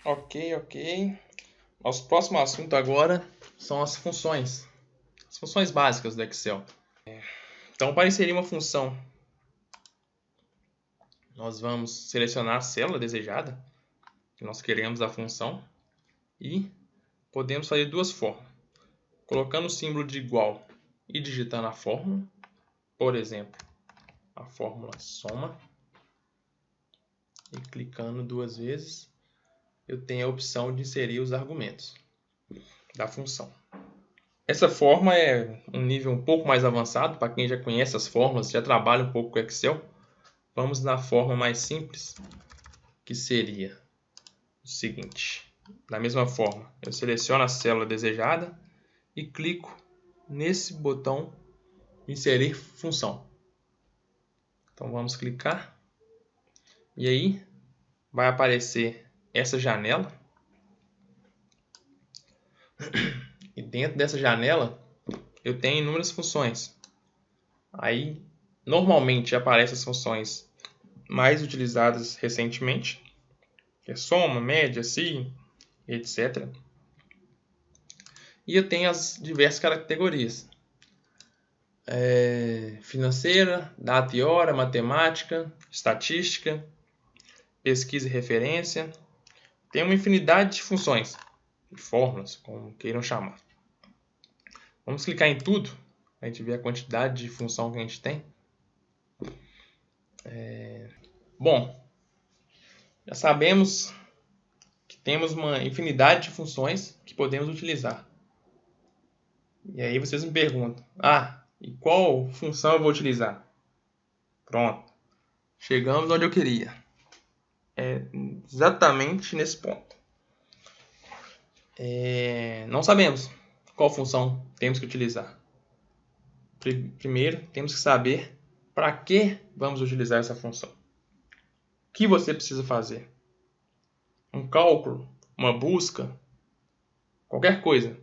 Ok. Nosso próximo assunto agora são as funções básicas do Excel. Então, para inserir uma função, nós vamos selecionar a célula desejada que nós queremos da função e podemos fazer duas formas. Colocando o símbolo de igual e digitando a fórmula, por exemplo, a fórmula soma, e clicando duas vezes, eu tenho a opção de inserir os argumentos da função. Essa forma é um nível um pouco mais avançado, para quem já conhece as fórmulas, já trabalha um pouco com Excel. Vamos na forma mais simples, que seria o seguinte. Da mesma forma, eu seleciono a célula desejada e clico nesse botão inserir função. Então vamos clicar e aí vai aparecer essa janela. E dentro dessa janela eu tenho inúmeras funções. Aí normalmente aparecem as funções mais utilizadas recentemente, que é soma, média, si, etc. E eu tenho as diversas categorias. Financeira, data e hora, matemática, estatística, pesquisa e referência. Tem uma infinidade de funções, de fórmulas, como queiram chamar. Vamos clicar em tudo, para a gente ver a quantidade de função que a gente tem. Bom, já sabemos que temos uma infinidade de funções que podemos utilizar. E aí vocês me perguntam, e qual função eu vou utilizar? Pronto, chegamos onde eu queria. É exatamente nesse ponto. Não sabemos qual função temos que utilizar. Primeiro, temos que saber para que vamos utilizar essa função. O que você precisa fazer? Um cálculo, uma busca, qualquer coisa.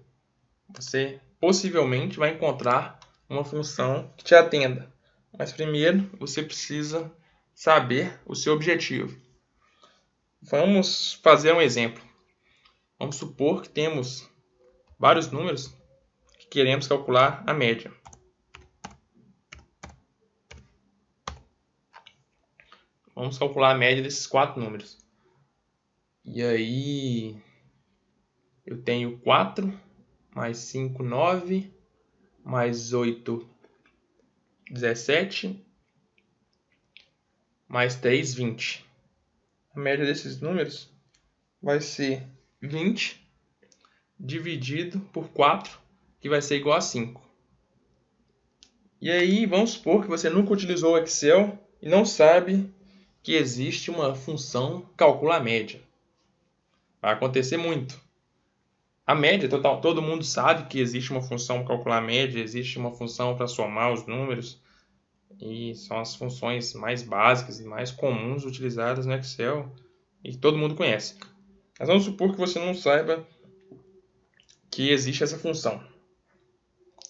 Você possivelmente vai encontrar uma função que te atenda. Mas primeiro, você precisa saber o seu objetivo. Vamos fazer um exemplo. Vamos supor que temos vários números que queremos calcular a média. Vamos calcular a média desses 4 números. E aí eu tenho 4, mais 5, 9, mais 8, 17, mais 3, 20. A média desses números vai ser 20 dividido por 4, que vai ser igual a 5. E aí vamos supor que você nunca utilizou o Excel e não sabe que existe uma função que calcula a média. Vai acontecer muito. A média, todo mundo sabe que existe uma função para calcular a média, existe uma função para somar os números, e são as funções mais básicas e mais comuns utilizadas no Excel e que todo mundo conhece. Mas vamos supor que você não saiba que existe essa função.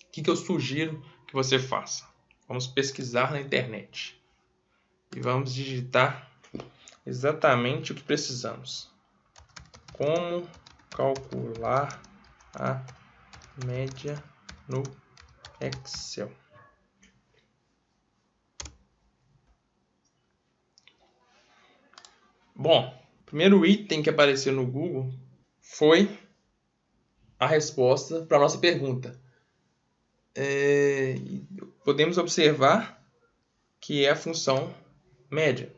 O que eu sugiro que você faça? Vamos pesquisar na internet e vamos digitar exatamente o que precisamos. Como calcular a média no Excel. Bom, o primeiro item que apareceu no Google foi a resposta para a nossa pergunta. Podemos observar que é a função média.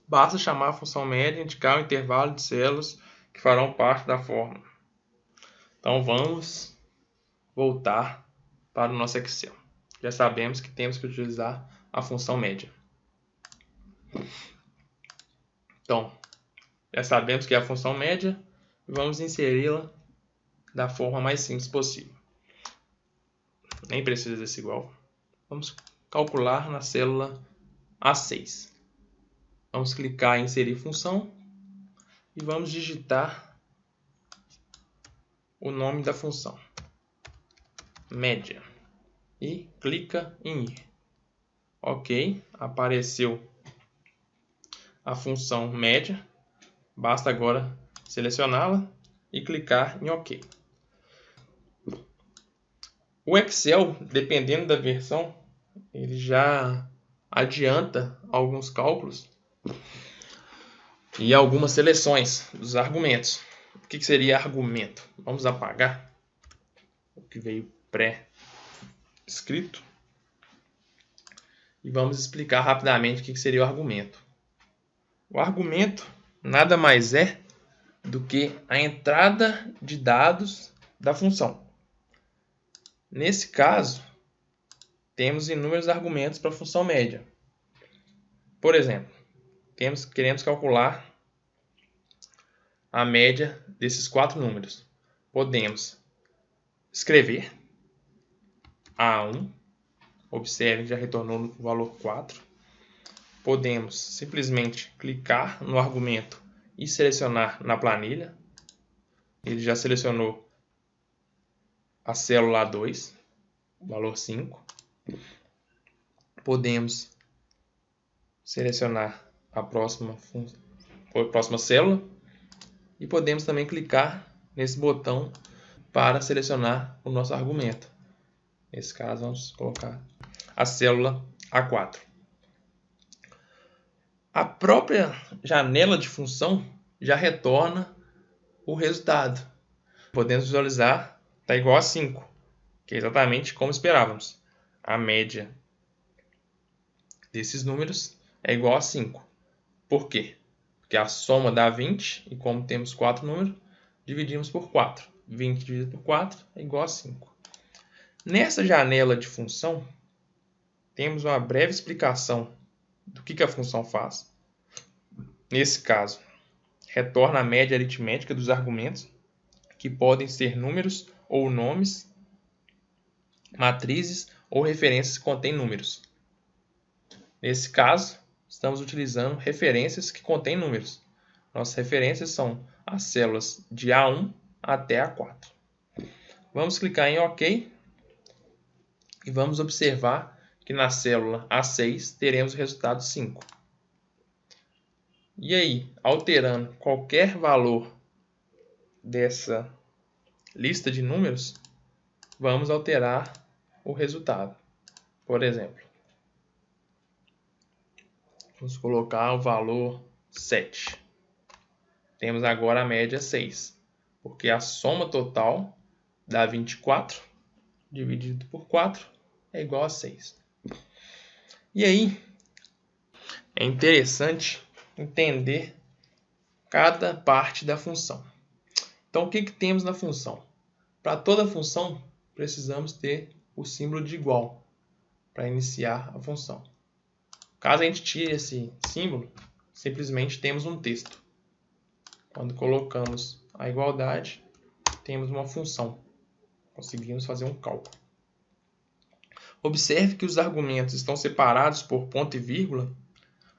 Basta chamar a função média e indicar o intervalo de células que farão parte da fórmula. Então vamos voltar para o nosso Excel. Já sabemos que temos que utilizar a função média. Então, já sabemos que é a função média e vamos inseri-la da forma mais simples possível. Nem precisa desse igual. Vamos calcular na célula A6. Vamos clicar em inserir função e vamos digitar o nome da função, média, e clica em ir. Ok, apareceu a função média Basta agora selecioná-la e clicar em OK. O Excel, dependendo da versão, ele já adianta alguns cálculos e algumas seleções dos argumentos. O que seria argumento? Vamos apagar o que veio pré-escrito e vamos explicar rapidamente o que seria o argumento. O argumento nada mais é do que a entrada de dados da função. Nesse caso, temos inúmeros argumentos para a função média. Por exemplo, queremos calcular a média desses 4 números. Podemos escrever A1, observe que já retornou o valor 4. Podemos simplesmente clicar no argumento e selecionar na planilha. Ele já selecionou a célula A2, valor 5. Podemos selecionar a próxima célula e podemos também clicar nesse botão para selecionar o nosso argumento. Nesse caso, vamos colocar a célula A4. A própria janela de função já retorna o resultado. Podemos visualizar, está igual a 5, que é exatamente como esperávamos. A média desses números é igual a 5. Por quê? Porque a soma dá 20 e como temos 4 números, dividimos por 4. 20 dividido por 4 é igual a 5. Nessa janela de função, temos uma breve explicação do que a função faz. Nesse caso, retorna a média aritmética dos argumentos, que podem ser números ou nomes, matrizes ou referências que contêm números. Nesse caso, estamos utilizando referências que contêm números. Nossas referências são as células de A1 até A4. Vamos clicar em OK e vamos observar que na célula A6 teremos o resultado 5. E aí, alterando qualquer valor dessa lista de números, vamos alterar o resultado. Por exemplo, vamos colocar o valor 7. Temos agora a média 6, porque a soma total dá 24, dividido por 4, é igual a 6. E aí, é interessante entender cada parte da função. Então, o que temos na função? Para toda função, precisamos ter o símbolo de igual para iniciar a função. Caso a gente tire esse símbolo, simplesmente temos um texto. Quando colocamos a igualdade, temos uma função. Conseguimos fazer um cálculo. Observe que os argumentos estão separados por ponto e vírgula.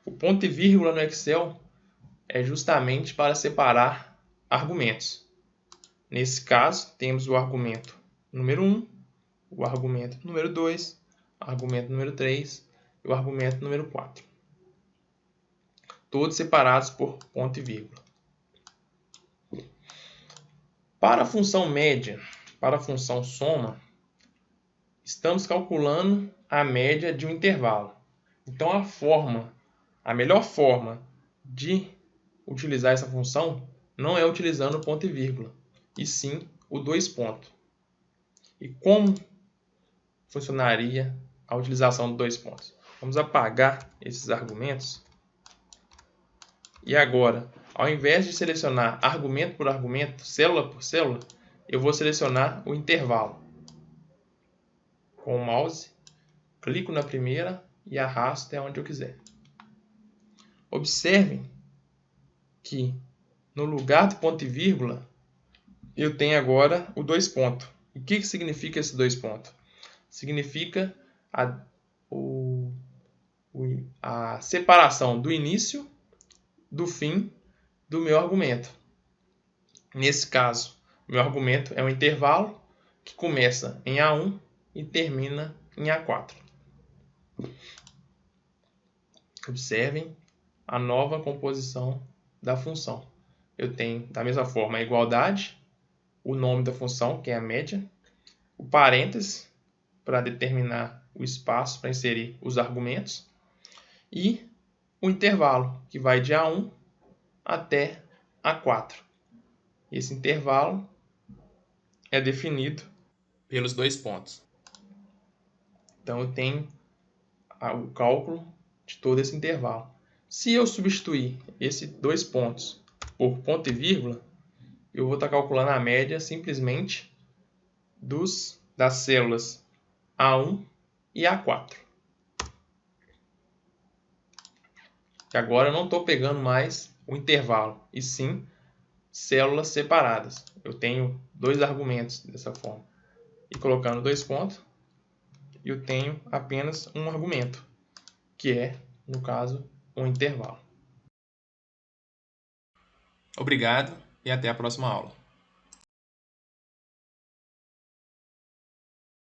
O ponto e vírgula no Excel é justamente para separar argumentos. Nesse caso, temos o argumento número 1, o argumento número 2, o argumento número 3 e o argumento número 4. Todos separados por ponto e vírgula. Para a função média, para a função soma, estamos calculando a média de um intervalo. Então, a melhor forma de utilizar essa função não é utilizando o ponto e vírgula, e sim o 2 pontos. E como funcionaria a utilização do 2 pontos? Vamos apagar esses argumentos. E agora, ao invés de selecionar argumento por argumento, célula por célula, eu vou selecionar o intervalo. Com o mouse, clico na primeira e arrasto até onde eu quiser. Observem que no lugar do ponto e vírgula, eu tenho agora o 2 pontos. E o que significa esse 2 pontos? Significa a separação do início do fim do meu argumento. Nesse caso, meu argumento é um intervalo que começa em A1 e termina em A4. Observem a nova composição da função. eu tenho, da mesma forma, a igualdade, o nome da função, que é a média, o parêntese, para determinar o espaço para inserir os argumentos, e o intervalo, que vai de A1 até A4. Esse intervalo é definido pelos dois pontos. Então, eu tenho o cálculo de todo esse intervalo. Se eu substituir esses dois pontos por ponto e vírgula, eu vou estar calculando a média simplesmente das células A1 e A4. E agora eu não estou pegando mais o intervalo, e sim células separadas. Eu tenho dois argumentos dessa forma. E colocando dois pontos, eu tenho apenas um argumento, que é, no caso, um intervalo. Obrigado e até a próxima aula.